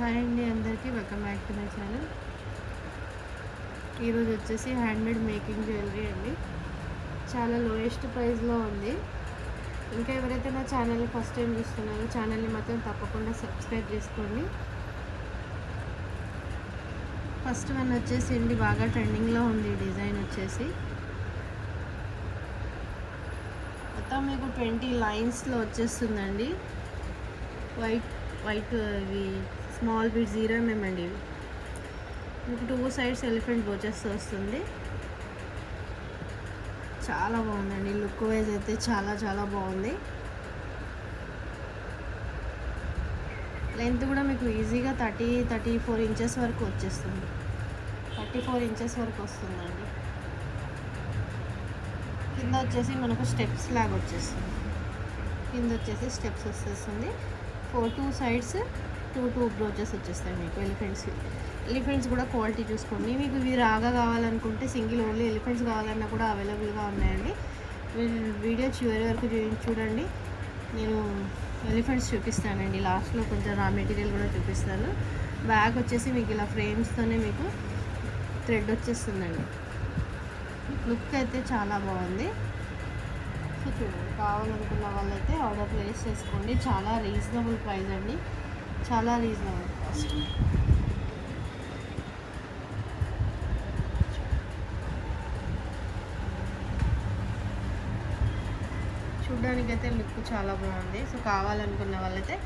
Hi అండి అందరికీ welcome back to my channel. ఈరోజు వచ్చేసి హ్యాండ్మేడ్ మేకింగ్ జ్యువెలరీ అండి. చాలా లోయెస్ట్ ప్రైస్లో ఉంది. ఇంకా ఎవరైతే నా ఛానల్ని ఫస్ట్ టైం చూస్తున్నారో ఛానల్ని మాత్రం తప్పకుండా సబ్స్క్రైబ్ చేసుకోండి. ఫస్ట్ వన్ వచ్చేసి అండి, బాగా ట్రెండింగ్లో ఉంది డిజైన్ వచ్చేసి. మొత్తం మీకు 20 లైన్స్లో వచ్చేస్తుందండి. వైట్ ఇవి స్మాల్ బీడ్స్ 0 mm అండి. ఇవి మీకు 2 సైడ్స్ ఎలిఫెంట్ బోచెస్ వస్తుంది. చాలా బాగుందండి, లుక్ వైజ్ అయితే చాలా చాలా బాగుంది. లెంత్ కూడా మీకు ఈజీగా 34 ఇంచెస్ వరకు వచ్చేస్తుంది. 34 ఇంచెస్ వరకు వస్తుందండి. కింద వచ్చేసి మనకు స్టెప్స్ లాగా వచ్చేస్తుంది. కింద వచ్చేసి స్టెప్స్ వచ్చేస్తుంది. 2 సైడ్స్ 2 బ్రోచెస్ వచ్చేస్తాయి మీకు ఎలిఫెంట్స్ కూడా క్వాలిటీ చూసుకోండి. మీకు ఇవి రాగా కావాలనుకుంటే సింగిల్ ఓన్లీ ఎలిఫెంట్స్ కావాలన్నా కూడా అవైలబుల్గా ఉన్నాయండి. వీడియో చివరి వరకు చూడండి. నేను ఎలిఫెంట్స్ చూపిస్తానండి. లాస్ట్లో కొంచెం రా మెటీరియల్ కూడా చూపిస్తాను. బ్యాగ్ వచ్చేసి మీకు ఇలా ఫ్రేమ్స్తోనే మీకు థ్రెడ్ వచ్చేస్తుందండి. లుక్ అయితే చాలా బాగుంది. సో చూడండి, కావాలనుకున్న వాళ్ళైతే ఆర్డర్ ప్లేస్ చేసుకోండి. చాలా రీజనబుల్ ప్రైస్ అండి, చాలా రీజనబుల్ కాస్ట్. చూడ్డానికైతే లుక్ చాలా బాగుంది. సో కావాలనుకున్న వాళ్ళైతే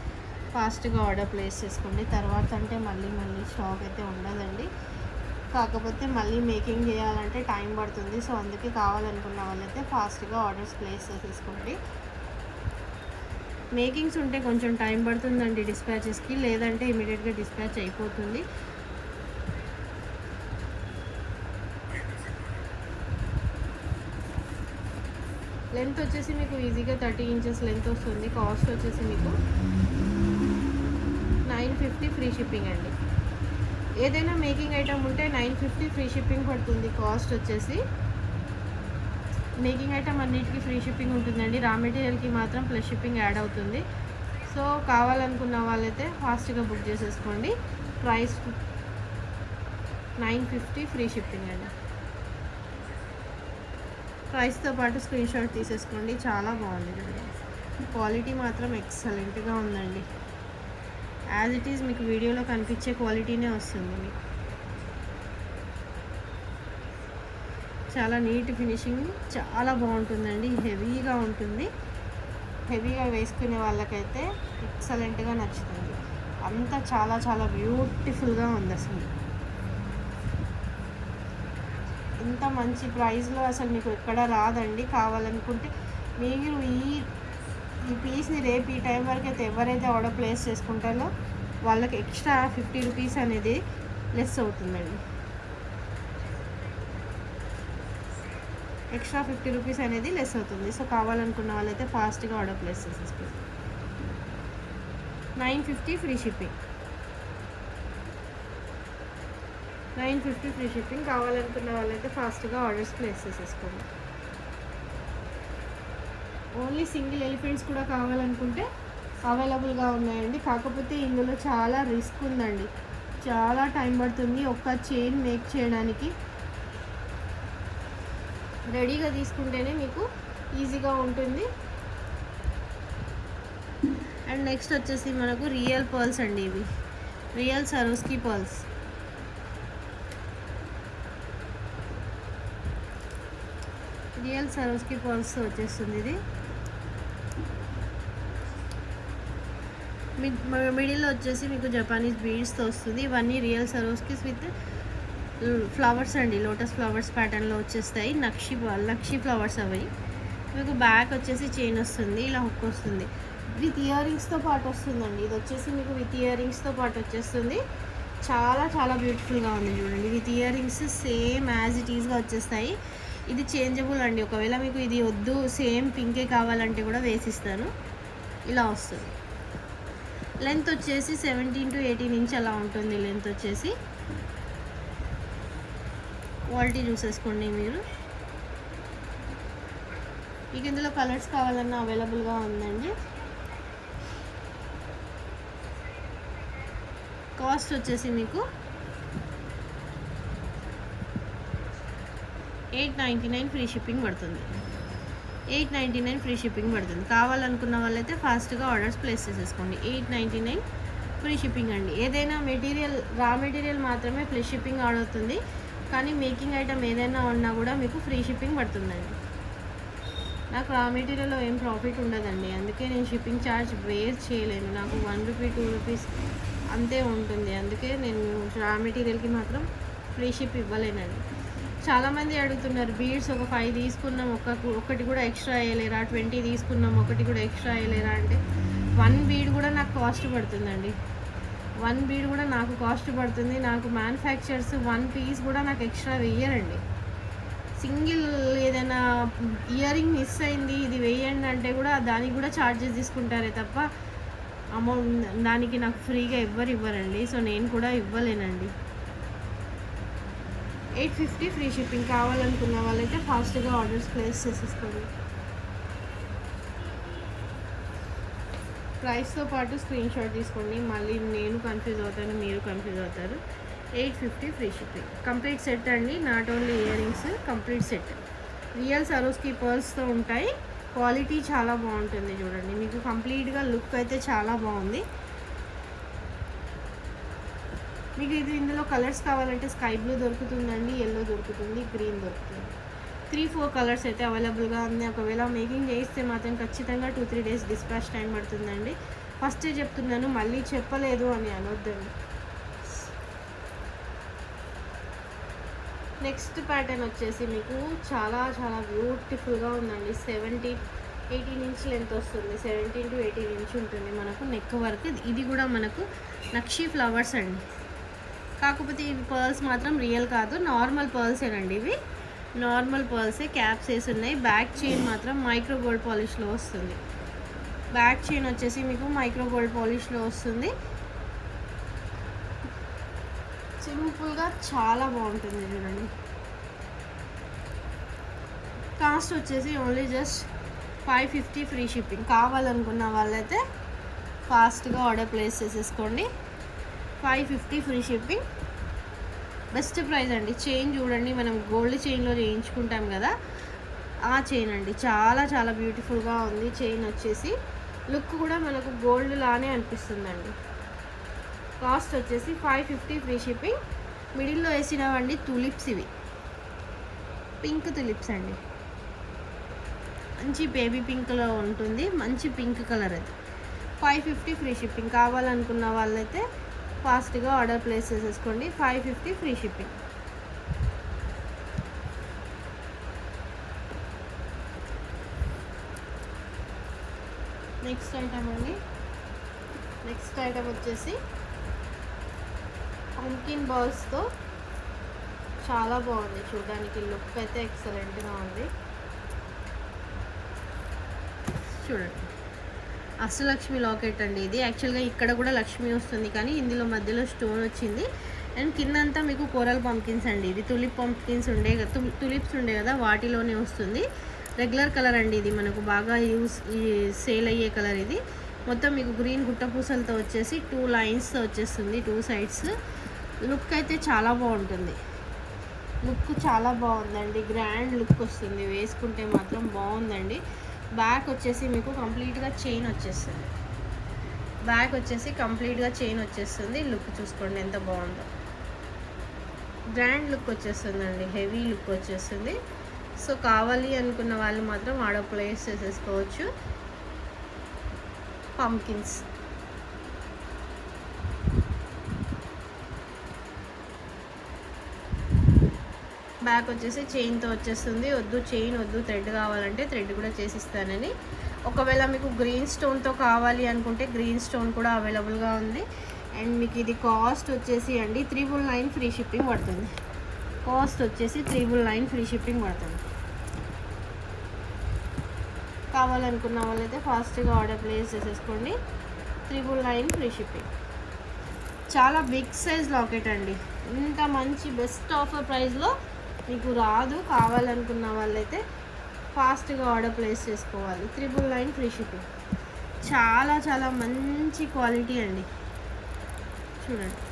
ఫాస్ట్గా ఆర్డర్ ప్లేస్ చేసుకోండి. తర్వాత అంటే మళ్ళీ స్టాక్ అయితే ఉండదండి. కాకపోతే మళ్ళీ మేకింగ్ చేయాలంటే టైం పడుతుంది. సో అందుకే కావాలనుకున్న వాళ్ళైతే ఫాస్ట్గా ఆర్డర్స్ ప్లేస్ చేసేసుకోండి. మేకింగ్స్ ఉంటే కొంచెం టైం పడుతుందండి డిస్పాచెస్కి, లేదంటే ఇమీడియట్గా డిస్పాచ్ అయిపోతుంది. లెంత్ వచ్చేసి మీకు ఈజీగా 30 ఇంచెస్ లెంత్ వస్తుంది. కాస్ట్ వచ్చేసి మీకు 950 ఫ్రీ షిప్పింగ్ అండి. ఏదైనా మేకింగ్ ఐటమ్ ఉంటే 950 ఫ్రీ షిప్పింగ్ పడుతుంది. కాస్ట్ వచ్చేసి మేకింగ్ ఐటమ్ అన్నిటికీ ఫ్రీ షిప్పింగ్ ఉంటుందండి. రా మెటీరియల్కి మాత్రం ప్లస్ షిప్పింగ్ యాడ్ అవుతుంది. సో కావాలనుకున్న వాళ్ళైతే ఫాస్ట్గా బుక్ చేసేసుకోండి. ప్రైస్ 950 ఫ్రీ షిప్పింగ్ అండి. ప్రైస్తో పాటు స్క్రీన్ షాట్ తీసేసుకోండి. చాలా బాగుంది చూడండి, క్వాలిటీ మాత్రం ఎక్సలెంట్గా ఉందండి. యాజ్ ఇట్ ఈజ్ మీకు వీడియోలో కనిపించే క్వాలిటీనే వస్తుంది మీకు. చాలా నీట్ ఫినిషింగ్, చాలా బాగుంటుందండి. హెవీగా ఉంటుంది. హెవీగా వేసుకునే వాళ్ళకైతే ఎక్సలెంట్గా నచ్చుతుంది. అంతా చాలా చాలా బ్యూటిఫుల్గా ఉంది. అసలు ఇంత మంచి ప్రైస్లో అసలు మీకు ఎక్కడ రాదండి. కావాలనుకుంటే మీరు ఈ పీస్ని రేపు ఈ టైం వరకు అయితే ఎవరైతే ఆర్డర్ ప్లేస్ చేసుకుంటారో వాళ్ళకి ఎక్స్ట్రా 50 రూపీస్ అనేది లెస్ అవుతుందండి. ఎక్స్ట్రా 50 రూపీస్ అనేది లెస్ అవుతుంది. సో కావాలనుకున్న వాళ్ళైతే ఫాస్ట్గా ఆర్డర్ ప్లేస్ చేసేసుకోండి. 950 ఫ్రీ షిప్పింగ్. 950 free shipping. కావాలనుకున్న వాళ్ళైతే ఫాస్ట్గా ఆర్డర్స్ ప్లేస్ చేసేసుకోండి. ఓన్లీ సింగిల్ ఎలిఫెంట్స్ కూడా కావాలనుకుంటే అవైలబుల్గా ఉన్నాయండి. కాకపోతే ఇందులో చాలా రిస్క్ ఉందండి, చాలా టైం పడుతుంది. ఒక్క చైన్ మేక్ చేయడానికి రెడీగా తీసుకుంటేనే మీకు ఈజీగా ఉంటుంది. అండ్ నెక్స్ట్ వచ్చేసి మనకు రియల్ పర్ల్స్ అండి. ఇవి రియల్ సరోస్కి పర్ల్స్. రియల్ సరోస్కి పర్ల్స్ వచ్చేస్తుంది. ఇది మిడిల్లో వచ్చేసి మీకు జపానీస్ బీడ్స్తో వస్తుంది. ఇవన్నీ రియల్ సరోస్కిస్ విత్ ఫ్లవర్స్ అండి. లోటస్ ఫ్లవర్స్ ప్యాటర్న్లో వచ్చేస్తాయి. నక్షి ఫ్లవర్స్ అవి. మీకు బ్యాక్ వచ్చేసి చైన్ వస్తుంది, ఇలా హుక్ వస్తుంది. విత్ ఇయర్ రింగ్స్తో పాటు వస్తుందండి. ఇది వచ్చేసి మీకు విత్ ఇయర్ రింగ్స్తో పాటు వచ్చేస్తుంది. చాలా చాలా బ్యూటిఫుల్గా ఉంది చూడండి. With earrings same as it ఈజ్గా వచ్చేస్తాయి. ఇది చేంజబుల్ అండి. ఒకవేళ మీకు ఇది వద్దు, సేమ్ పింకే కావాలంటే కూడా వేసిస్తాను. ఇలా వస్తుంది. లెంత్ వచ్చేసి 17 to 18 ఇంచ్ అలా ఉంటుంది లెంత్ వచ్చేసి. క్వాలిటీ చూసేసుకోండి మీరు. మీకు ఇందులో కలర్స్ కావాలన్నా అవైలబుల్గా ఉందండి. కాస్ట్ వచ్చేసి మీకు 899 ఫ్రీ షిప్పింగ్ పడుతుంది. 899 ఫ్రీ షిప్పింగ్ పడుతుంది. కావాలనుకున్న వాళ్ళైతే ఫాస్ట్గా ఆర్డర్స్ ప్లేస్ చేసేసుకోండి. 899 ఫ్రీ షిప్పింగ్ అండి. ఏదైనా మెటీరియల్ రా మెటీరియల్ మాత్రమే ఫ్రీ షిప్పింగ్ అవుతుంది, కానీ మేకింగ్ ఐటమ్ ఏదైనా ఉన్నా కూడా మీకు ఫ్రీ షిప్పింగ్ పడుతుందండి. నాకు రా మెటీరియల్లో ఏం ప్రాఫిట్ ఉండదండి, అందుకే నేను షిప్పింగ్ ఛార్జ్ వేర్ చేయలేను. నాకు 1 రూపీ 2 రూపీస్ అంతే ఉంటుంది, అందుకే నేను రా మెటీరియల్కి మాత్రం ఫ్రీ షిప్ ఇవ్వలేనండి. చాలామంది అడుగుతున్నారు, బీడ్స్ ఒక 5 తీసుకున్నాం ఒకటి కూడా ఎక్స్ట్రా వేయలేరా, 20 తీసుకున్నాం ఒకటి కూడా ఎక్స్ట్రా వేయలేరా అంటే 1 బీడ్ కూడా నాకు కాస్ట్ పడుతుందండి. 1 బీడ్ కూడా నాకు కాస్ట్ పడుతుంది. నాకు మ్యానుఫ్యాక్చర్స్ 1 పీస్ కూడా నాకు ఎక్స్ట్రా వేయరండి. సింగిల్ ఏదైనా ఇయర్ రింగ్ మిస్ అయింది ఇది వేయండి అంటే కూడా దానికి కూడా ఛార్జెస్ తీసుకుంటారే తప్ప అమౌంట్ దానికి నాకు ఫ్రీగా ఇవ్వరండి. సో నేను కూడా ఇవ్వలేనండి. 850 ఫ్రీ షిప్పింగ్. కావాలనుకున్న వాళ్ళైతే ఫాస్ట్గా ఆర్డర్స్ ప్లేస్ చేసేసుకోండి. ప్రైస్తో పాటు స్క్రీన్ షాట్ తీసుకోండి, మళ్ళీ నేను కన్ఫ్యూజ్ అవుతాను, మీరు కన్ఫ్యూజ్ అవుతారు. 850 ఫ్రీ షిప్పింగ్. కంప్లీట్ సెట్ అండి, not only earrings, complete set. Real Swarovski పర్ల్స్తో ఉంటాయి. క్వాలిటీ చాలా బాగుంటుంది చూడండి, మీకు కంప్లీట్గా లుక్ అయితే చాలా బాగుంది. మీకు ఇది ఇందులో కలర్స్ కావాలంటే స్కై బ్లూ దొరుకుతుందండి, ఎల్లో దొరుకుతుంది, గ్రీన్ దొరుకుతుంది. 3-4 కలర్స్ అయితే అవైలబుల్గా ఉంది. ఒకవేళ మేకింగ్ చేయిస్తే మాత్రం ఖచ్చితంగా 2-3 డేస్ డిస్పాచ్ టైం పడుతుందండి. ఫస్టే చెప్తున్నాను, మళ్ళీ చెప్పలేదు అని అనొద్దండి. నెక్స్ట్ ప్యాటర్న్ వచ్చేసి మీకు చాలా చాలా బ్యూటిఫుల్గా ఉందండి. 18 ఇంచ్ లెంత్ వస్తుంది, 17 to 18 ఇంచ్ ఉంటుంది మనకు నెక్ వర్క్. ఇది కూడా మనకు నక్షి ఫ్లవర్స్ అండి, కాకపోతే ఇవి పర్ల్స్ మాత్రం రియల్ కాదు, నార్మల్ పర్ల్సేనండి. ఇవి నార్మల్ పర్ల్సే, క్యాప్స్ వేసి ఉన్నాయి. బ్యాక్ చైన్ మాత్రం మైక్రో గోల్డ్ పాలిష్లో వస్తుంది. బ్యాక్ చైన్ వచ్చేసి మీకు మైక్రో గోల్డ్ పాలిష్లో వస్తుంది. సింపుల్గా చాలా బాగుంటుంది చూడండి. కాస్ట్ వచ్చేసి ఓన్లీ జస్ట్ 550 ఫ్రీ షిప్పింగ్. కావాలనుకున్న వాళ్ళైతే ఫాస్ట్గా ఆర్డర్ ప్లేస్ చేసేసుకోండి. 550 ఫ్రీ షిప్పింగ్, బెస్ట్ ప్రైస్ అండి. చైన్ చూడండి, మనం గోల్డ్ చైన్లో చేయించుకుంటాం కదా, ఆ చైన్ అండి. చాలా చాలా బ్యూటిఫుల్గా ఉంది చైన్ వచ్చేసి. లుక్ కూడా మనకు గోల్డ్ లానే అనిపిస్తుందండి. కాస్ట్ వచ్చేసి 550 ఫ్రీ షిప్పింగ్. మిడిల్లో వేసినవండి తులిప్స్, ఇవి పింక్ తులిప్స్ అండి. మంచి బేబీ పింక్లో ఉంటుంది, మంచి పింక్ కలర్ అది. 550 ఫ్రీ షిప్పింగ్. కావాలనుకున్న వాళ్ళైతే ఫాస్ట్గా ఆర్డర్ ప్లేస్ చేసేసుకోండి. 550 ఫ్రీ షిప్పింగ్. నెక్స్ట్ ఐటమ్ అండి. నెక్స్ట్ ఐటమ్ వచ్చేసి పంకిన్ బాల్స్తో చాలా బాగుంది చూడడానికి, లుక్ అయితే ఎక్సలెంట్గా ఉంది చూడండి. అష్టలక్ష్మి లాకెట్ అండి ఇది. యాక్చువల్గా ఇక్కడ కూడా లక్ష్మి వస్తుంది, కానీ ఇందులో మధ్యలో స్టోన్ వచ్చింది. అండ్ కిందంతా మీకు కోరల్ పంకిన్స్ అండి. ఇది తులిప్ పంకిన్స్ తులిప్స్ ఉండే కదా, వాటిలోనే వస్తుంది. రెగ్యులర్ కలర్ అండి ఇది, మనకు బాగా సేల్ అయ్యే కలర్ ఇది. మొత్తం మీకు గ్రీన్ గుట్ట పూసలతో వచ్చేసి 2 లైన్స్తో వచ్చేస్తుంది, 2 సైడ్స్. లుక్ అయితే చాలా బాగుంటుంది, లుక్ చాలా బాగుందండి. గ్రాండ్ లుక్ వస్తుంది, వేసుకుంటే మాత్రం బాగుందండి. బ్యాక్ వచ్చేసి మీకు కంప్లీట్గా చైన్ వచ్చేస్తుంది. బ్యాక్ వచ్చేసి కంప్లీట్గా చైన్ వచ్చేస్తుంది. లుక్ చూసుకోండి ఎంత బాగుందో, గ్రాండ్ లుక్ వచ్చేస్తుందండి, హెవీ లుక్ వచ్చేస్తుంది. సో కావాలి అనుకున్న వాళ్ళు మాత్రం ఆర్డర్ ప్లేస్ చేసేసుకోవచ్చు. పంకిన్స్ బ్యాక్ వచ్చేసి చైన్తో వచ్చేస్తుంది. వద్దు చైన్ వద్దు, థ్రెడ్ కావాలంటే థ్రెడ్ కూడా చేసిస్తానని. ఒకవేళ మీకు గ్రీన్ స్టోన్తో కావాలి అనుకుంటే గ్రీన్ స్టోన్ కూడా అవైలబుల్గా ఉంది. అండ్ మీకు ఇది కాస్ట్ వచ్చేసి అండి 399 ఫ్రీ షిప్పింగ్ పడుతుంది. కాస్ట్ వచ్చేసి 399 ఫ్రీ షిప్పింగ్ పడుతుంది. కావాలనుకున్న వాళ్ళైతే ఫాస్ట్గా ఆర్డర్ ప్లేస్ చేసేసుకోండి. 399 ఫ్రీ షిప్పింగ్. చాలా బిగ్ సైజ్ లాకెట్ అండి, ఇంత మంచి బెస్ట్ ఆఫర్ ప్రైస్లో మీకు రాదు. కావాలనుకున్న వాళ్ళైతే ఫాస్ట్గా ఆర్డర్ ప్లేస్ చేసుకోవాలి. 399 ఫ్రీ షిప్పింగ్. చాలా చాలా మంచి క్వాలిటీ అండి చూడండి.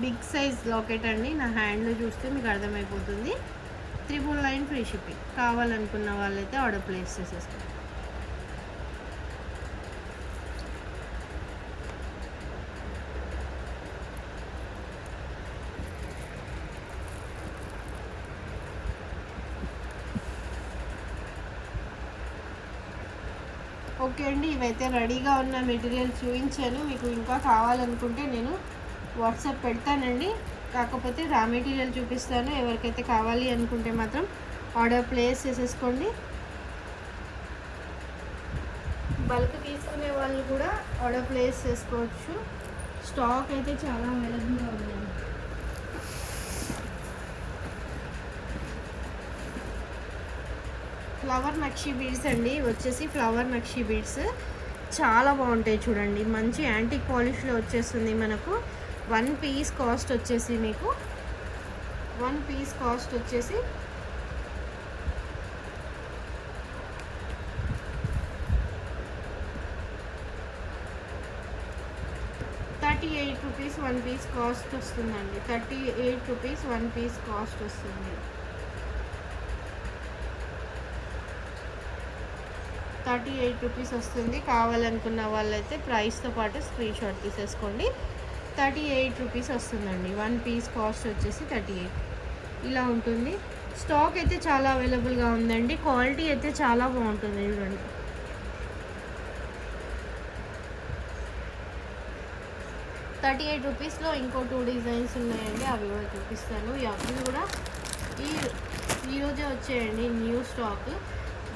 బిగ్ సైజ్ లాకెట్ అండి. నా హ్యాండ్లో చూస్తే మీకు అర్థమైపోతుంది. 999 ఫ్రీ షిప్పింగ్. కావాలనుకున్న వాళ్ళైతే ఆర్డర్ ప్లేస్ చేసేస్తారు. ఓకే అండి, ఇవైతే రెడీగా ఉన్న మెటీరియల్ చూపించాను. మీకు ఇంకా కావాలనుకుంటే నేను వాట్సాప్ పెడతానండి. కాకపోతే రా మెటీరియల్ చూపిస్తాను. ఎవరికైతే కావాలి అనుకుంటే మాత్రం ఆర్డర్ ప్లేస్ చేసేసుకోండి. బల్క్ తీసుకునే వాళ్ళు కూడా ఆర్డర్ ప్లేస్ చేసుకోవచ్చు. స్టాక్ అయితే చాలా అవైలబుల్గా ఉందండి. ఫ్లవర్ నక్షి బీడ్స్ అండి. వచ్చేసి ఫ్లవర్ నక్షి బీడ్స్ చాలా బాగుంటాయి చూడండి. మంచి యాంటిక్ పాలిష్లో వచ్చేస్తుంది మనకు. 1 పీస్ కాస్ట్ వచ్చేసి మీకు 1 పీస్ కాస్ట్ వచ్చేసి 38 రూపీస్ 1 పీస్ కాస్ట్ వస్తుందండి. 38 రూపీస్ 1 పీస్ కాస్ట్ వస్తుంది. 38 రూపీస్ వస్తుంది. కావాలనుకున్న వాళ్ళైతే ప్రైస్తో పాటు స్క్రీన్ షాట్ తీసేసుకోండి. 38 రూపీస్ వస్తుందండి. 1 పీస్ కాస్ట్ వచ్చేసి 38 ఇలా ఉంటుంది. స్టాక్ అయితే చాలా అవైలబుల్గా ఉందండి. క్వాలిటీ అయితే చాలా బాగుంటుంది చూడండి. ₹38 ఇంకో 2 డిజైన్స్ ఉన్నాయండి. అవి కూడా చూపిస్తాను. అవి కూడా ఈరోజే వచ్చాయండి న్యూ స్టాక్.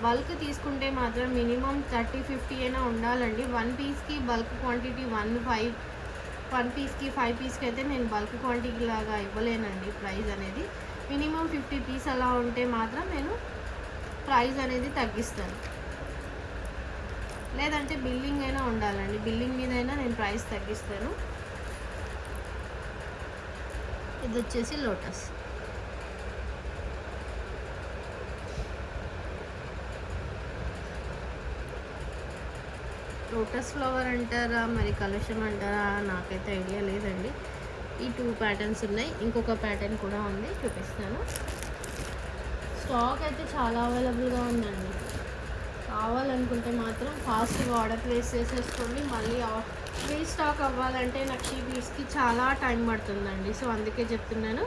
బల్క్ తీసుకుంటే మాత్రం మినిమం 30-50 అయినా ఉండాలండి. 1 పీస్కి బల్క్ క్వాంటిటీ 1 పీస్కి 5 పీస్కి అయితే నేను బల్క్ క్వాంటిటీ లాగా ఇవ్వలేనండి ప్రైస్ అనేది. మినిమం 50 పీస్ అలా ఉంటే మాత్రం నేను ప్రైస్ అనేది తగ్గిస్తాను. లేదంటే బిల్లింగ్ అయినా ఉండాలండి. బిల్లింగ్ మీద అయినా నేను ప్రైస్ తగ్గిస్తాను. ఇది వచ్చేసి లోటస్. లోటస్ ఫ్లవర్ అంటారా మరి కలశం అంటారా నాకైతే ఐడియా లేదండి. ఈ 2 ప్యాటర్న్స్ ఉన్నాయి. ఇంకొక ప్యాటర్న్ కూడా ఉంది, చూపిస్తాను. స్టాక్ అయితే చాలా అవైలబుల్గా ఉందండి. కావాలనుకుంటే మాత్రం ఫాస్ట్గా ఆర్డర్ ప్లేస్ చేసేసుకోండి. మళ్ళీ రీస్టాక్ అవ్వాలంటే నక్షి బీడ్స్కి చాలా టైం పడుతుందండి. సో అందుకే చెప్తున్నాను,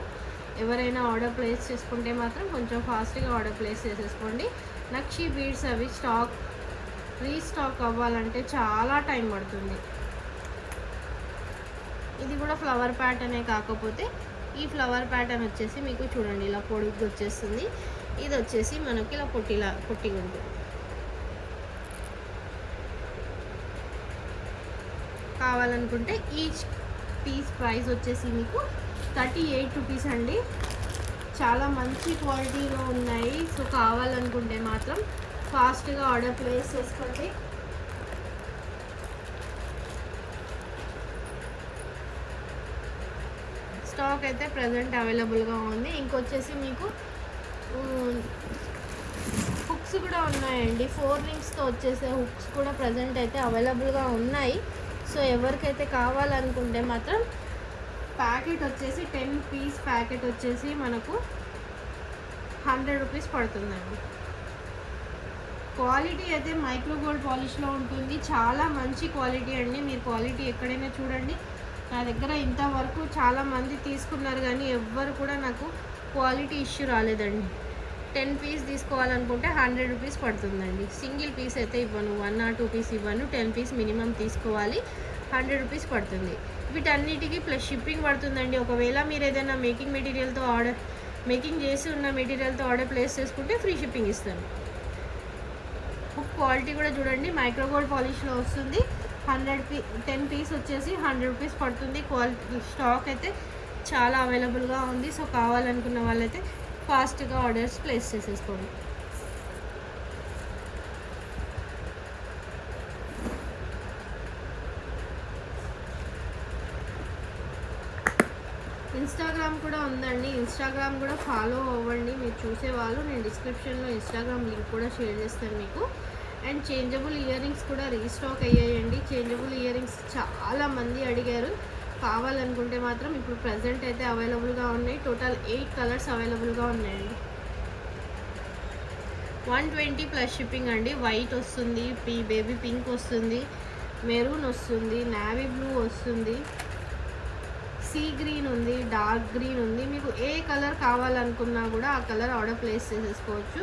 ఎవరైనా ఆర్డర్ ప్లేస్ చేసుకుంటే మాత్రం కొంచెం ఫాస్ట్గా ఆర్డర్ ప్లేస్ చేసేసుకోండి. నక్షి బీడ్స్ అవి రీస్టాక్ అవ్వాలంటే చాలా టైం పడుతుంది. ఇది కూడా ఫ్లవర్ ప్యాటర్నే, కాకపోతే ఈ ఫ్లవర్ ప్యాటర్న్ వచ్చేసి మీకు చూడండి ఇలా పొడుగు వచ్చేస్తుంది. ఇది వచ్చేసి మనకి ఇలా పొట్టిగా ఉంటుంది. కావాలనుకుంటే ఈచ్ పీస్ ప్రైస్ వచ్చేసి మీకు 38 రూపీస్ అండి. చాలా మంచి క్వాలిటీలో ఉన్నాయి. సో కావాలనుకుంటే మాత్రం ఫాస్ట్గా ఆర్డర్ ప్లేస్ చేసుకోండి. స్టాక్ అయితే ప్రజెంట్ అవైలబుల్గా ఉంది. ఇంకొచ్చేసి మీకు హుక్స్ కూడా ఉన్నాయండి. 4 రింగ్స్తో వచ్చేసే హుక్స్ కూడా ప్రజెంట్ అయితే అవైలబుల్గా ఉన్నాయి. సో ఎవరికైతే కావాలనుకుంటే మాత్రం ప్యాకెట్ వచ్చేసి 10 పీస్ ప్యాకెట్ వచ్చేసి మనకు 100 రూపీస్ పడుతుందండి. క్వాలిటీ అయితే మైక్రో గోల్డ్ పాలిష్లో ఉంటుంది. చాలా మంచి క్వాలిటీ అండి. మీరు క్వాలిటీ ఎక్కడైనా చూడండి. నా దగ్గర ఇంతవరకు చాలామంది తీసుకున్నారు కానీ ఎవ్వరు కూడా నాకు క్వాలిటీ ఇష్యూ రాలేదండి. 10 పీస్ తీసుకోవాలనుకుంటే 100 రూపీస్ పడుతుందండి. సింగిల్ పీస్ అయితే ఇవ్వను, 1 or 2 పీస్ ఇవ్వను. 10 పీస్ మినిమం తీసుకోవాలి. 100 రూపీస్ పడుతుంది. వీటన్నిటికీ ప్లస్ షిప్పింగ్ పడుతుందండి. ఒకవేళ మీరు ఏదైనా మేకింగ్ చేసి ఉన్న మెటీరియల్తో ఆర్డర్ ప్లేస్ చేసుకుంటే ఫ్రీ షిప్పింగ్ ఇస్తాను. హుక్ క్వాలిటీ కూడా చూడండి, మైక్రో గోల్డ్ పాలిష్లో వస్తుంది. 10 పీస్ వచ్చేసి 100 రూపీస్ పడుతుంది. క్వాలిటీ స్టాక్ అయితే చాలా అవైలబుల్గా ఉంది. సో కావాలనుకున్న వాళ్ళైతే ఫాస్ట్గా ఆర్డర్స్ ప్లేస్ చేసేసుకోండి. ఇన్స్టాగ్రామ్ కూడా ఉందండి. ఇన్స్టాగ్రామ్ కూడా ఫాలో అవ్వండి మీరు చూసేవాళ్ళు. నేను డిస్క్రిప్షన్లో ఇన్స్టాగ్రామ్ లింక్ కూడా షేర్ చేస్తాను మీకు. అండ్ చేంజబుల్ ఇయర్ రింగ్స్ కూడా రీస్టాక్ అయ్యాయండి. చేంజబుల్ ఇయర్ రింగ్స్ చాలామంది అడిగారు. కావాలనుకుంటే మాత్రం ఇప్పుడు ప్రజెంట్ అయితే అవైలబుల్గా ఉన్నాయి. టోటల్ 8 కలర్స్ అవైలబుల్గా ఉన్నాయండి. 120 ప్లస్ షిప్పింగ్ అండి. వైట్ వస్తుంది, బేబీ పింక్ వస్తుంది, మెరూన్ వస్తుంది, నావీ బ్లూ వస్తుంది, సీ గ్రీన్ ఉంది, డార్క్ గ్రీన్ ఉంది. మీకు ఏ కలర్ కావాలనుకున్నా కూడా ఆ కలర్ ఆర్డర్ ప్లేస్ చేసేసుకోవచ్చు.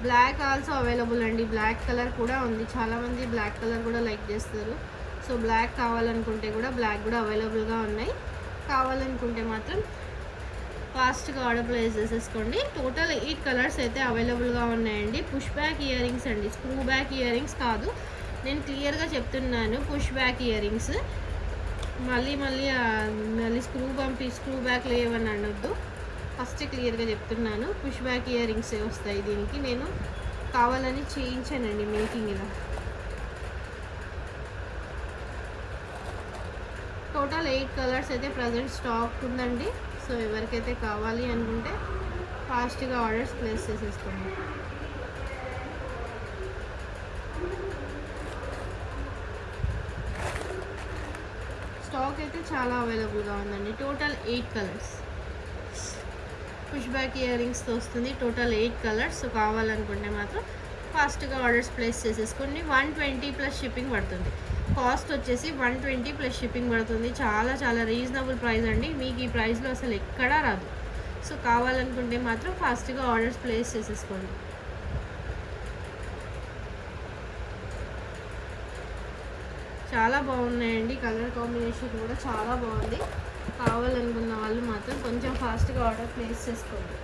బ్లాక్ ఆల్సో అవైలబుల్ అండి. బ్లాక్ కలర్ కూడా ఉంది. చాలామంది బ్లాక్ కలర్ కూడా లైక్ చేస్తారు. సో బ్లాక్ కావాలనుకుంటే కూడా బ్లాక్ కూడా అవైలబుల్గా ఉన్నాయి. కావాలనుకుంటే మాత్రం ఫాస్ట్గా ఆర్డర్ ప్లేస్ చేసేసుకోండి. టోటల్ 8 కలర్స్ అయితే అవైలబుల్గా ఉన్నాయండి. పుష్ బ్యాక్ ఇయర్ రింగ్స్ అండి, స్క్రూ బ్యాక్ ఇయర్ రింగ్స్ కాదు. నేను క్లియర్గా చెప్తున్నాను, పుష్ బ్యాక్ ఇయర్ రింగ్స్. మళ్ళీ స్క్రూ బ్యాక్ లేవని అనొద్దు. ఫస్ట్ క్లియర్గా చెప్తున్నాను, పుష్ బ్యాక్ ఇయర్ రింగ్సే వస్తాయి. దీనికి నేను కావాలని చేయించానండి మేకింగ్ ఇలా. టోటల్ 8 కలర్స్ అయితే ప్రజెంట్ స్టాక్ ఉందండి. సో ఎవరికైతే కావాలి అనుకుంటే ఫాస్ట్గా ఆర్డర్స్ ప్లేస్ చేసేసుకోండి. స్టాక్ అయితే చాలా అవైలబుల్గా ఉందండి. టోటల్ 8 కలర్స్ పుష్ బ్యాక్ ఇయర్ రింగ్స్తో వస్తుంది. Total 8 colours. సో కావాలనుకుంటే మాత్రం ఫాస్ట్గా ఆర్డర్స్ ప్లేస్ చేసేసుకోండి. 120 ప్లస్ షిప్పింగ్ పడుతుంది. కాస్ట్ వచ్చేసి 120 ప్లస్ షిప్పింగ్ పడుతుంది. చాలా చాలా రీజనబుల్ ప్రైస్ అండి. మీకు ఈ ప్రైస్లో అసలు ఎక్కడా రాదు. సో కావాలనుకుంటే మాత్రం ఫాస్ట్గా ఆర్డర్స్ ప్లేస్ చేసేసుకోండి. చాలా బాగున్నాయండి. కలర్ కాంబినేషన్ కూడా చాలా బాగుంది. కావాలనుకున్న వాళ్ళు మాత్రం కొంచెం ఫాస్ట్గా ఆర్డర్ ప్లేస్ చేసుకోండి.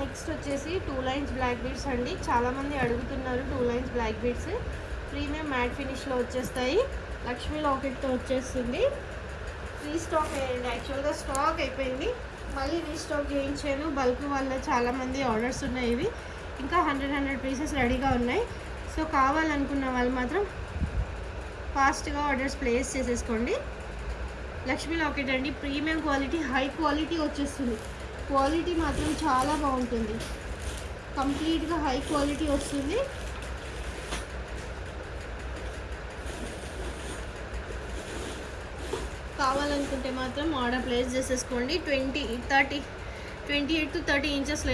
నెక్స్ట్ వచ్చేసి 2 లైన్స్ బ్లాక్ బీడ్స్ అండి. చాలామంది అడుగుతున్నారు 2 lines black beads. Premium matte ఫినిష్లో వచ్చేస్తాయి. లక్ష్మీ లాకెట్తో వచ్చేస్తుంది. రీస్టాక్ అయ్యండి. యాక్చువల్గా స్టాక్ అయిపోయింది, మళ్ళీ రీస్టాక్ చేయించాను. బల్క్ వల్ల చాలామంది ఆర్డర్స్ ఉన్నాయి. ఇవి ఇంకా 100 పీసెస్ రెడీగా ఉన్నాయి. సో కావాలనుకున్న వాళ్ళు మాత్రం ఫాస్ట్గా ఆర్డర్స్ ప్లేస్ చేసేసుకోండి. లక్ష్మీ లాకెట్ అండి. ప్రీమియం క్వాలిటీ, హై క్వాలిటీ వచ్చేస్తుంది. క్వాలిటీ మాత్రం చాలా బాగుంటుంది. కంప్లీట్గా హై క్వాలిటీ వస్తుంది. కావాలనుకుంటే మాత్రం ఆర్డర్ ప్లేస్ చేసేసుకోండి. 28 to 30 ఇంచెస్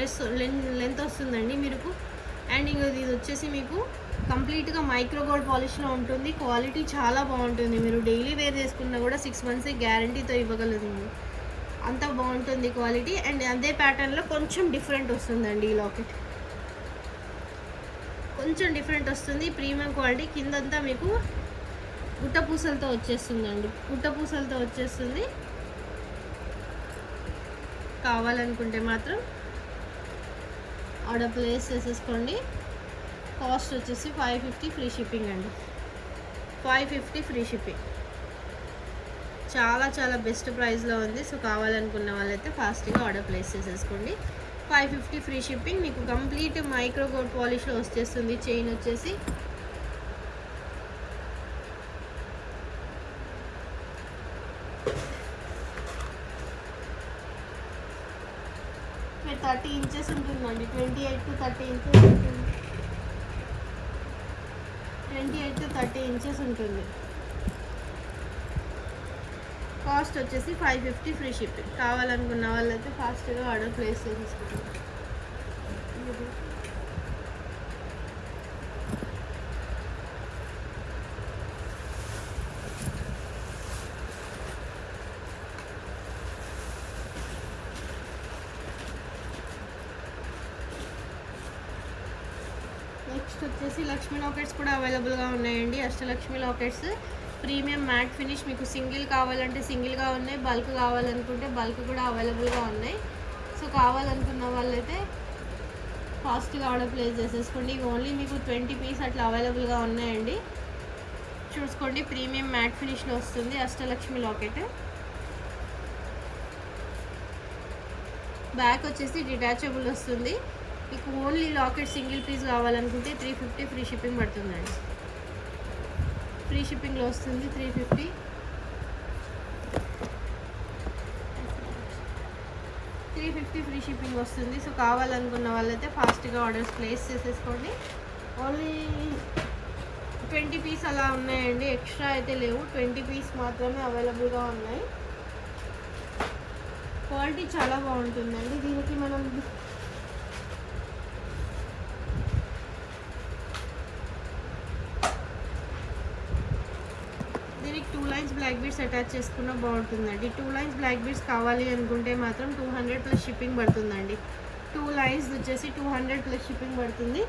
లెంత్ వస్తుందండి మీకు. అండ్ ఇది వచ్చేసి మీకు కంప్లీట్గా మైక్రో గోల్డ్ పాలిష్లో ఉంటుంది. క్వాలిటీ చాలా బాగుంటుంది. మీరు డైలీ వేర్ చేసుకున్నా కూడా 6 months గ్యారంటీతో ఇవ్వగలదు. అంత బాగుంటుంది క్వాలిటీ. అండ్ అదే ప్యాటర్న్లో కొంచెం డిఫరెంట్ వస్తుందండి. ఈ లాకెట్ కొంచెం డిఫరెంట్ వస్తుంది. Premium quality. కిందంతా మీకు గుట్టపూసలతో వచ్చేస్తుందండి. గుట్టపూసలతో వచ్చేస్తుంది. కావాలనుకుంటే మాత్రం ఆర్డర్ ప్లేస్ చేసేసుకోండి. కాస్ట్ వచ్చేసి 550 ఫ్రీ షిప్పింగ్ అండి. 550 ఫ్రీ షిప్పింగ్. చాలా చాలా బెస్ట్ ప్రైస్లో ఉంది. సో కావాలనుకున్న వాళ్ళైతే ఫాస్ట్గా ఆర్డర్ ప్లేస్ చేసేసుకోండి. 550 ఫ్రీ షిప్పింగ్. మీకు కంప్లీట్ మైక్రో గోల్డ్ పాలిష్లో వచ్చేస్తుంది. చైన్ వచ్చేసి మీరు 30 ఇంచెస్ ఉంటుందండి. 28 to 30 ఇంచెస్ ఉంటుంది. 28 to 30 ఇంచెస్ ఉంటుంది. కాస్ట్ వచ్చేసి 550 ఫ్రీ షిప్పింగ్. కావాలనుకున్న వాళ్ళైతే ఫాస్ట్గా ఆర్డర్ ప్లేస్ చేసేసుకుంటారు. నెక్స్ట్ వచ్చేసి లక్ష్మీ లాకెట్స్ కూడా అవైలబుల్గా ఉన్నాయండి. Ashtalakshmi lockets premium matte finish. మీకు సింగిల్ కావాలంటే సింగిల్గా ఉన్నాయి, బల్క్ కావాలనుకుంటే బల్క్ కూడా అవైలబుల్గా ఉన్నాయి. సో కావాలనుకున్న వాళ్ళైతే ఫాస్ట్గా ఆర్డర్ ప్లేస్ చేసేసుకోండి. ఓన్లీ మీకు 20 పీస్ అట్లా అవైలబుల్గా ఉన్నాయండి. చూసుకోండి. ప్రీమియం మ్యాట్ ఫినిష్లో వస్తుంది అష్టలక్ష్మి లాకెట్. బ్యాక్ వచ్చేసి డిటాచబుల్ వస్తుంది. మీకు ఓన్లీ లాకెట్ సింగిల్ పీస్ కావాలనుకుంటే 350 ఫ్రీ షిప్పింగ్ పడుతుందండి. ఫ్రీ షిప్పింగ్లో వస్తుంది 350. 350 ఫ్రీ షిప్పింగ్ వస్తుంది. సో కావాలనుకున్న వాళ్ళైతే ఫాస్ట్గా ఆర్డర్స్ ప్లేస్ చేసేసుకోండి. ఓన్లీ 20 పీస్ అలా ఉన్నాయండి, ఎక్స్ట్రా అయితే లేవు. 20 పీస్ మాత్రమే అవైలబుల్గా ఉన్నాయి. క్వాలిటీ చాలా బాగుంటుందండి. దీనికి మనం దీనికి 2 లైన్స్ బ్లాక్ బీడ్స్ అటాచ్ చేసుకున్న బాగుంటుందండి. 2 లైన్స్ బ్లాక్ బీడ్స్ కావాలి అనుకుంటే మాత్రం 200 ప్లస్ షిప్పింగ్ పడుతుందండి. 2 లైన్స్ వచ్చేసి 200 ప్లస్ షిప్పింగ్ పడుతుంది.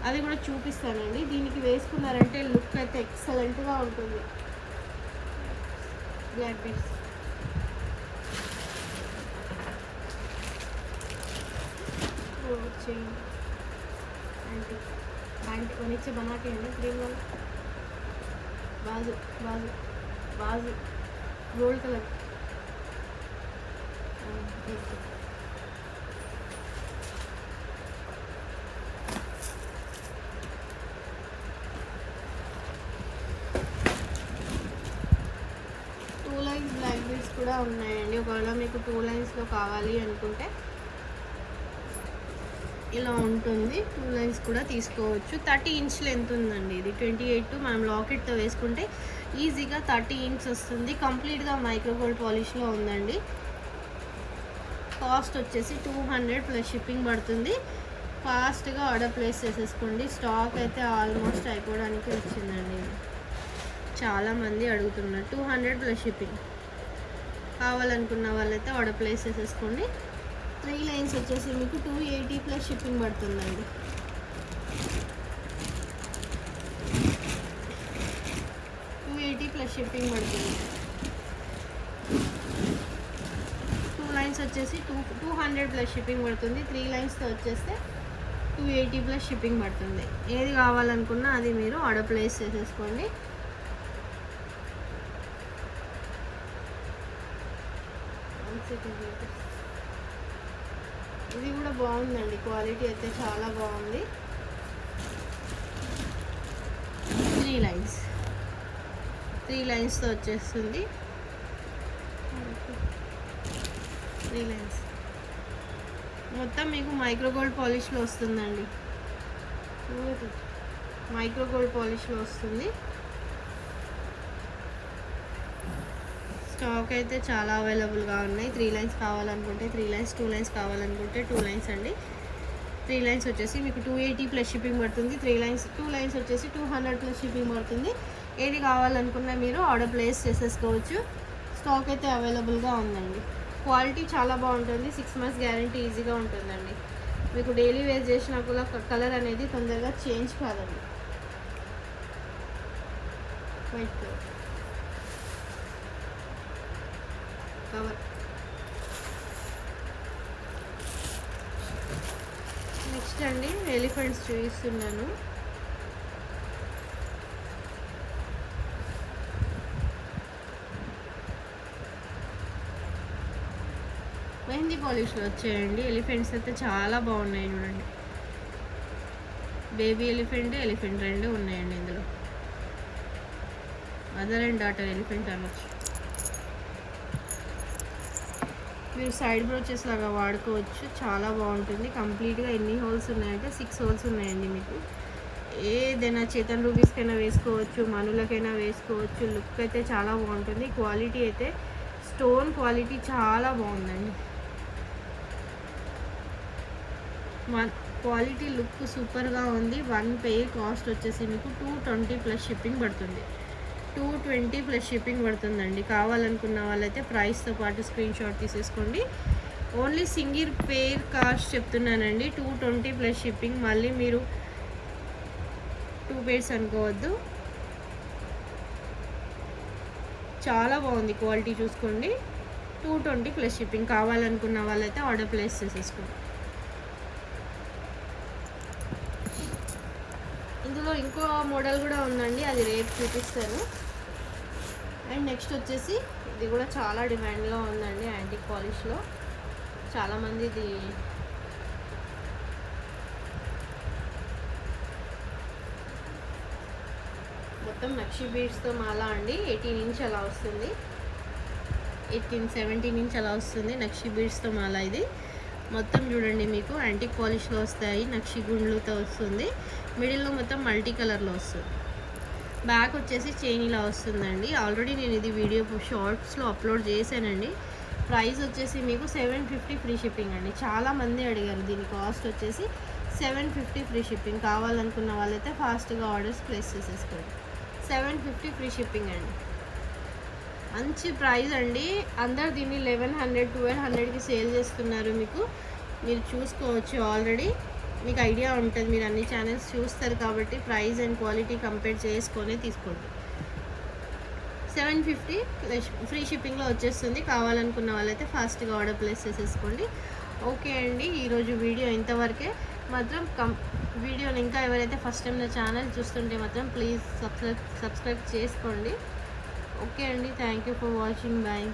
అది కూడా చూపిస్తానండి. దీనికి వేసుకున్నారంటే లుక్ అయితే ఎక్సలెంట్గా ఉంటుంది. Black beads chain aunty aunty को नीचे बना के है ना क्रीम वाला बाजू बाजू बाजू gold colour two lines black beads కూడా ఉన్నాయండి. ఒకవేళ మీకు 2 లైన్స్ లో కావాలి అనుకుంటే ఇలా ఉంటుంది. 2 లైన్స్ కూడా తీసుకోవచ్చు. 30 ఇంచ్ లెంత్ ఉందండి. ఇది 28 మనం లాకెట్తో వేసుకుంటే ఈజీగా 30 ఇంచ్ వస్తుంది. కంప్లీట్గా మైక్రో గోల్డ్ పాలిష్లో ఉందండి. కాస్ట్ వచ్చేసి 200 ప్లస్ షిప్పింగ్ పడుతుంది. ఫాస్ట్గా ఆర్డర్ ప్లేస్ చేసేసుకోండి. స్టాక్ అయితే ఆల్మోస్ట్ అయిపోవడానికి వచ్చిందండి. చాలామంది అడుగుతున్నారు. 200 ప్లస్ షిప్పింగ్ కావాలనుకున్న వాళ్ళైతే ఆర్డర్ ప్లేస్ చేసేసుకోండి. 3 లైన్స్ వచ్చేసి మీకు 280 ప్లస్ షిప్పింగ్ పడుతుందండి. ప్లస్ షిప్పింగ్ పడుతుంది. 2 లైన్స్ వచ్చేసి 200 ప్లస్ షిప్పింగ్ పడుతుంది. 3 లైన్స్తో వచ్చేస్తే 280 ప్లస్ షిప్పింగ్ పడుతుంది. ఏది కావాలనుకున్నా అది మీరు ఆర్డర్ ప్లేస్ చేసేసుకోండి. ఇది కూడా బాగుందండి. క్వాలిటీ అయితే చాలా బాగుంది. 3 లైన్స్తో వచ్చేస్తుంది. 3 లైన్స్ మొత్తం మీకు మైక్రో గోల్డ్ పాలిష్లో వస్తుందండి. మైక్రో గోల్డ్ పాలిష్లో వస్తుంది. స్టాక్ అయితే చాలా అవైలబుల్గా ఉన్నాయి. 3 లైన్స్ కావాలనుకుంటే 3 లైన్స్, 2 లైన్స్ కావాలనుకుంటే 2 లైన్స్ అండి. 3 లైన్స్ వచ్చేసి మీకు 280 ప్లస్ షిప్పింగ్ పడుతుంది. 2 లైన్స్ వచ్చేసి 200 ప్లస్ షిప్పింగ్ పడుతుంది. ఏది కావాలనుకున్నా మీరు ఆర్డర్ ప్లేస్ చేసేసుకోవచ్చు. స్టాక్ అయితే అవైలబుల్గా ఉందండి. క్వాలిటీ చాలా బాగుంటుంది. 6 మంత్స్ గ్యారంటీ ఈజీగా ఉంటుందండి. మీకు డైలీ వేర్ చేసిన కూడా కలర్ అనేది తొందరగా చేంజ్ కాదండి. White cover. నెక్స్ట్ అండి ఎలిఫెంట్స్ చూపిస్తున్నాను. మెహందీ పాలిష్లో వచ్చాయండి. ఎలిఫెంట్స్ అయితే చాలా బాగున్నాయి చూడండి. బేబీ ఎలిఫెంట్, ఎలిఫెంట్ రెండు ఉన్నాయండి ఇందులో. మదర్ అండ్ డాటర్ ఎలిఫెంట్ అనొచ్చు. మీరు సైడ్ బ్రోచెస్ లాగా వాడుకోవచ్చు. చాలా బాగుంటుంది. కంప్లీట్గా ఎన్ని హోల్స్ ఉన్నాయంటే 6 హోల్స్ ఉన్నాయండి. మీకు ఏదైనా చేతన్ రూబీస్కైనా వేసుకోవచ్చు, మనులకైనా వేసుకోవచ్చు. లుక్ అయితే చాలా బాగుంటుంది. క్వాలిటీ అయితే స్టోన్ క్వాలిటీ చాలా బాగుందండి. క్వాలిటీ లుక్ సూపర్గా ఉంది. 1 పెయిర్ కాస్ట్ వచ్చేసి మీకు 220 ప్లస్ షిప్పింగ్ పడుతుంది. 220 ప్లస్ షిప్పింగ్ పడుతుందండి. కావాలనుకున్న వాళ్ళైతే ప్రైస్తో పాటు స్క్రీన్ షాట్ తీసేసుకోండి. ఓన్లీ సింగిల్ పెయిర్ కాస్ట్ చెప్తున్నానండి. 220 ప్లస్ షిప్పింగ్. మళ్ళీ మీరు 2 పెయిర్స్ అనుకోవద్దు. చాలా బాగుంది. క్వాలిటీ చూసుకోండి. 220 ప్లస్ షిప్పింగ్. కావాలనుకున్న వాళ్ళైతే ఆర్డర్ ప్లేస్ చేసేసుకోండి. ఇందులో ఇంకో మోడల్ కూడా ఉందండి. అది రేపు చూపిస్తాను. అండ్ నెక్స్ట్ వచ్చేసి ఇది కూడా చాలా డిమాండ్గా ఉందండి. యాంటిక్ పాలిష్లో చాలామంది ఇది మొత్తం నక్షి బీడ్స్తో మాల అండి. 18 ఇంచ్ అలా వస్తుంది, 17 ఇంచ్ అలా వస్తుంది నక్షి బీడ్స్తో మాల. ఇది మొత్తం చూడండి మీకు యాంటిక్ పాలిష్లో వస్తాయి, నక్షి గుండ్లతో వస్తుంది, మిడిల్లో మొత్తం మల్టీ కలర్లో వస్తుంది. బ్యాక్ వచ్చేసి చైన్ ఇలా వస్తుందండి. ఆల్రెడీ నేను ఇది వీడియో షార్ట్స్లో అప్లోడ్ చేశానండి. ప్రైస్ వచ్చేసి మీకు 750 ఫ్రీ షిప్పింగ్ అండి. చాలామంది అడిగారు, దీని కాస్ట్ వచ్చేసి 750 ఫ్రీ షిప్పింగ్. కావాలనుకున్న వాళ్ళైతే ఫాస్ట్గా ఆర్డర్స్ ప్లేస్ చేసేసుకోండి. 750 ఫ్రీ షిప్పింగ్ అండి. మంచి ప్రైస్ అండి. అందరు దీన్ని 1100 1200కి సేల్ చేస్తున్నారు. మీరు చూసుకోవచ్చు, ఆల్రెడీ మీకు ఐడియా ఉంటుంది, మీరు అన్ని ఛానల్స్ చూస్తారు కాబట్టి ప్రైస్ అండ్ క్వాలిటీ కంపేర్ చేసుకొని తీసుకోండి. 750 ఫ్రీ షిప్పింగ్లో వచ్చేస్తుంది. కావాలనుకున్న వాళ్ళైతే ఫాస్ట్గా ఆర్డర్ ప్లేస్ చేసేసుకోండి. ఓకే అండి, ఈరోజు వీడియో ఇంతవరకే. మాత్రం వీడియోని ఇంకా ఎవరైతే ఫస్ట్ టైం నా ఛానల్ చూస్తుంటే మాత్రం ప్లీజ్ సబ్స్క్రైబ్ చేసుకోండి. ఓకే అండి, thank you for watching. Bye.